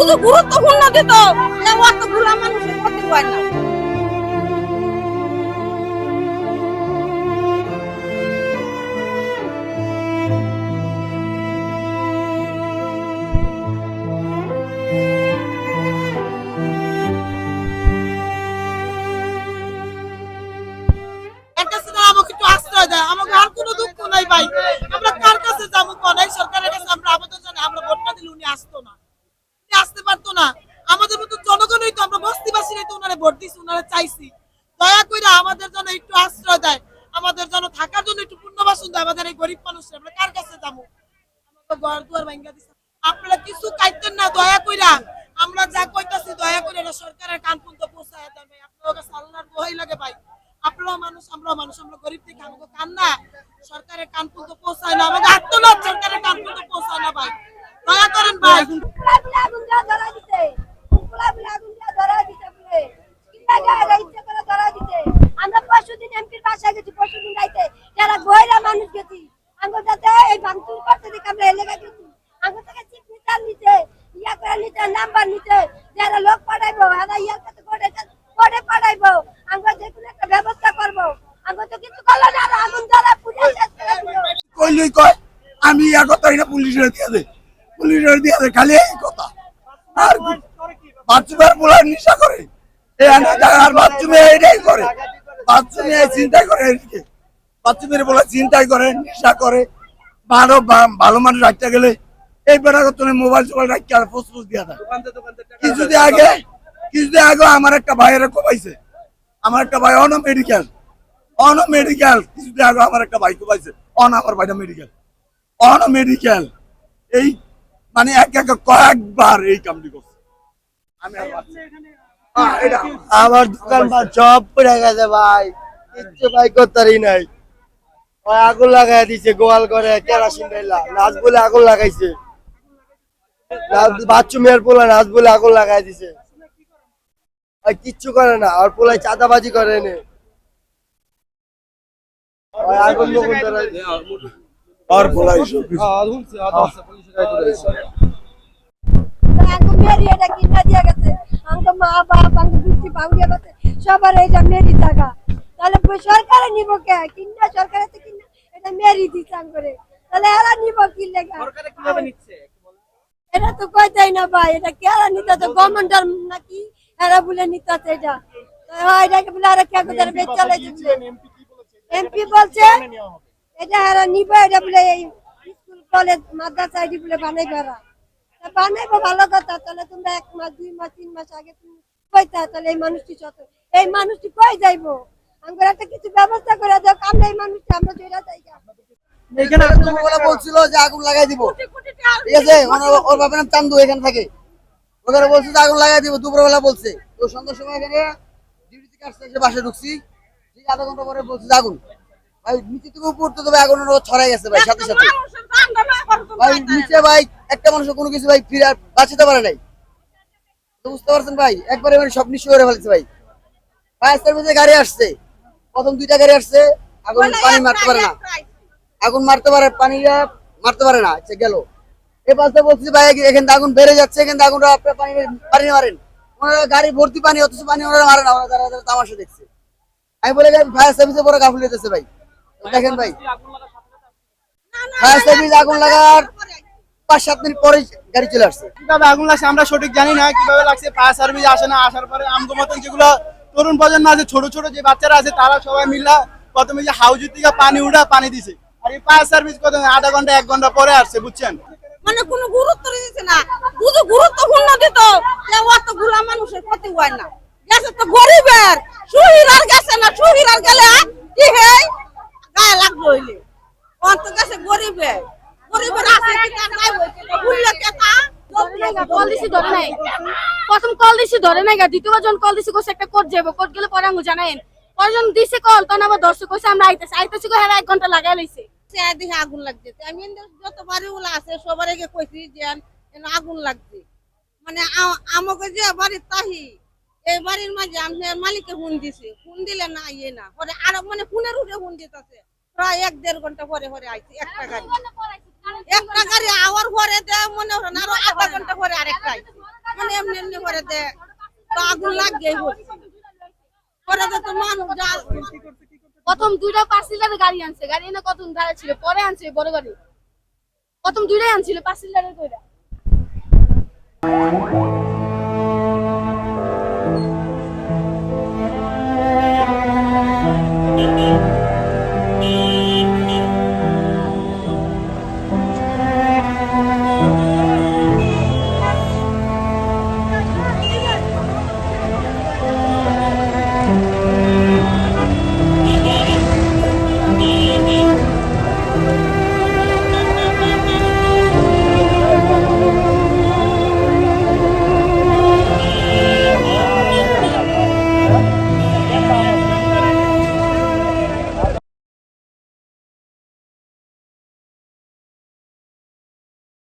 শুধু গুরুত্বপূর্ণ দিত অতগুলো মানুষের ক্ষতি হয় না। আমাকে আর কোনো দুঃখ নাই ভাই, আমরা কার কাছে যাবো? কোন সরকারের কাছে আমরা আবেদন জানাই? আমরা ভোটটা দিলে উনি আসতো না, উনি আসতে পারতো না। আমাদের মতো জনগণই তো, আমরা বস্তিবাসীরাই তো উনারে ভোট দিছি, উনারে চাইছি। দয়া করে আমাদের জন্য একটু আশ্রয় দেয়, আমাদের জন্য থাকার জন্য একটু পুনর্বাসন দেয়। আমাদের এই গরিব মানুষরা আমরা কার কাছে যাবো? আমাকে ঘর দুয়ার ভাঙা দিছে, আপনারা কিছু কাইতেন না দয়া কইরা। আমরা যা কইতাছি দয়া করে এটা সরকারের কান পর্যন্ত পৌঁছায় দেন ভাই। আপনাদের কাছে আল্লাহর দোহাই লাগে ভাই, আপনারা মানুষ, আমরা মানুষ, আমরা গরিব থেকে আমাকে কান্না সরকারের কান পর্যন্ত পৌঁছায় না, আমাদের আত্মনাথ সরকারের কান পর্যন্ত পৌঁছায় না ভাই, দয়া করেন ভাই। আমরা পরশুদিন এমপির বাসায় গেছি, পরশুদিন রাইতে যারা গয়রা মানুষ গেছি, আমরা যাতে এই ভাঙচুর করতে দিকে আমরা এলাকা গেছি, আমরা থেকে চিপ মিটার নিচে ইয়া করে নিচে নাম্বার নিচে যারা লোক পাঠাইবো, আমরা ইয়ার কাছে করে পাঠাইবো, আমরা যে কোনো একটা ব্যবস্থা করবো। আমরা তো কিছু করলো না, আর আগুন জ্বালা পুড়ে শেষ করে দিল। কইলই কয় আমি এক কথা এটা পুলিশের দিয়ে দে, পুলিশের দিয়ে দে, খালি এই কথা। আর বাচ্চুমের পোলা নেশা করে, এই আর বাচ্চুমে এটাই করে, বাচ্চুমে চিন্তাই করে, এদিকে বাচ্চুমের পোলা চিন্তাই করে, নেশা করে। ভালো ভালো মানুষ রাখতে গেলে এই বেড়া তুমি মোবাইল টোবাইল রাখতে আর ফুসফুস দিয়া দেয়। কিছুদিন আগে আমার একটা ভাইয়ের কোপাইছে, আমার একটা ভাই অন মেডিকেল কিছুদিন আগে আমার একটা ভাই কোপাইছে, আমার ভাইটা মেডিকেল এই মানে কয়েকবার এই কামটি করছে। আমার দোকান সব পড়ে গেছে ভাই, কিচ্ছু ভাই করতারই নাই। আগুন লাগাই দিছে গোয়াল করে, কেরাসিন ঢাইলা নাচ বলে আগুন লাগাইছে, বাথরুমের পোলা নাচ বলে আগুন লাগাই দিছে। কিচ্ছু করে না, আর পোলাই চাঁদাবাজি করে নে আগুন আর পোলাই এটা কিনা দিয়া গেছে, আমাকে মা বাপ আমাকে বৃষ্টি পাউডিয়া গেছে সবার এইটা মেরি টাকা, তাহলে সরকারে নিব কে? কিনা সরকারে তো কিনা এটা মেরি দিচ্ছান করে, তাহলে এরা নিব কি লেগা? সরকারে কিভাবে নিচ্ছে এটা তো কইতাই না ভাই, এটা কেরা নিতে তো গভর্নমেন্টের নাকি এরা বলে নিতেছে এটা, এটাকে বলে আর কে কোথায় বেচালে দিচ্ছে। এমপি বলছে এটা এরা নিবে, এটা বলে এই স্কুল কলেজ মাদ্রাসা আইডি বলে বানাইবে, এরা বানাইবো ভালো কথা। তাহলে তোমরা 1 মাস 2 মাস 3 মাস আগে তুমি কইতা, তাহলে এই মানুষটি কই যাইবো? আমরা একটা কিছু ব্যবস্থা করে দাও, আমরা এই মানুষটি আমরা যেটা জায়গা এখানে বলছিল যে আগুন লাগাই দিব, ঠিক আছে? ওর বাবার নাম চান্দু, এখানে থাকে, ওখানে বলছে যে আগুন লাগাই দিব, দুপুরবেলা বলছে। তো সন্ধ্যার সময় এখানে ডিউটি থেকে আসছে, এসে বাসায় ঢুকছি, ঠিক আধা ঘন্টা পরে বলছে যে আগুন ভাই নিচে থেকে উপর তো ভাই আগুন ছড়াই গেছে ভাই, সাথে সাথে ভাই নিচে ভাই একটা মানুষের কোনো কিছু ভাই ফিরে বাঁচাতে পারে নাই, বুঝতে পারছেন ভাই? একবারে মানে সব নিশ্চয় করে ফেলছে ভাই। ফায়ার সার্ভিসের গাড়ি আসছে, প্রথম 2টা গাড়ি আসছে, আগুন পানি মারতে পারে না, আগুন মারতে পারে পানিটা মারতে পারে না, আচ্ছা গেল। এই পাশে বলছি ভাই এখান থেকে আগুন বেড়ে যাচ্ছে, এখান থেকে আগুনটা আপনার পানি মারেন, ওনারা গাড়ি ভর্তি পানি, অথচ পানি ওনারা মারে না, ওনারা তামাশা দেখছে। আমি বলে ফায়ার সার্ভিসে পরে গাফিল হইতেছে ভাই। দেখেন ভাই ফায়ার সার্ভিস আগুন লাগার 5-7 মিনিট পরে গাড়ি চলে আসছে। কিভাবে আগুন লাগছে আমরা সঠিক জানি না, কিভাবে লাগছে। ফায়ার সার্ভিস আসে না, আসার পরে আমগো মতন যেগুলো তরুণ প্রজন্ম আছে, ছোট ছোট যে বাচ্চারা আছে, তারা সবাই মিলে প্রথমে যে হাউজের থেকে পানি উঠা পানি দিছে, আর এই ফায়ার সার্ভিস কত আধা ঘন্টা 1 ঘন্টা পরে আসছে, বুঝছেন? মানে কোনো গুরুত্ব দিচ্ছে না, শুধু গুরুত্বপূর্ণ দিত অতগুলা মানুষের ক্ষতি হয় না। গেছে তো গরিবের, শহীদ আর গেছে না, শহীদ আর গেলে কি হয় গায়ে লাগবে হইলে, অন্ত গেছে গরিবের আছে কি তার গায়ে হইছে ভুললে কেতা কল দিছি ধরে নাই, প্রথম কল দিছি ধরে নাই, দ্বিতীয়বার যখন কল দিছি কইছে একটা কোড যাবো, কোড গেলে পরে আঙ্গু জানেন পরজন দিছে কল, তখন আবার দর্শক কইছে আমরা আইতেছি কই হ্যাঁ 1 ঘন্টা লাগাই লইছে। দেখে আগুন লাগছে, আমি যত বাড়িগুলো আছে সবার আগে কইছি যে আগুন লাগছে, মানে আমাকে যে বাড়ির তাহি এই বাড়ির মাঝে আমি মালিককে ফোন দিছি, ফোন দিলে না ইয়ে না পরে আর মানে ফোনের উঠে ফোন দিতেছে, প্রায় 1-1.5 ঘন্টা পরে আইছে একটা গাড়ি। একটা গাড়ি আওয়ার পরে দেয় মনে হয় না আরো আধা ঘন্টা পরে আরেকটাই মানে এমনি এমনি করে দেয় তো আগুন লাগে পরে তো মানুষ প্রথম দুইটা 5 লিটারের গাড়ি আনছে, গাড়ি এনে কত দাঁড়া ছিল, পরে আনছে বড় গাড়ি। প্রথম দুইটাই আনছিল 5 লিটারের কইরা।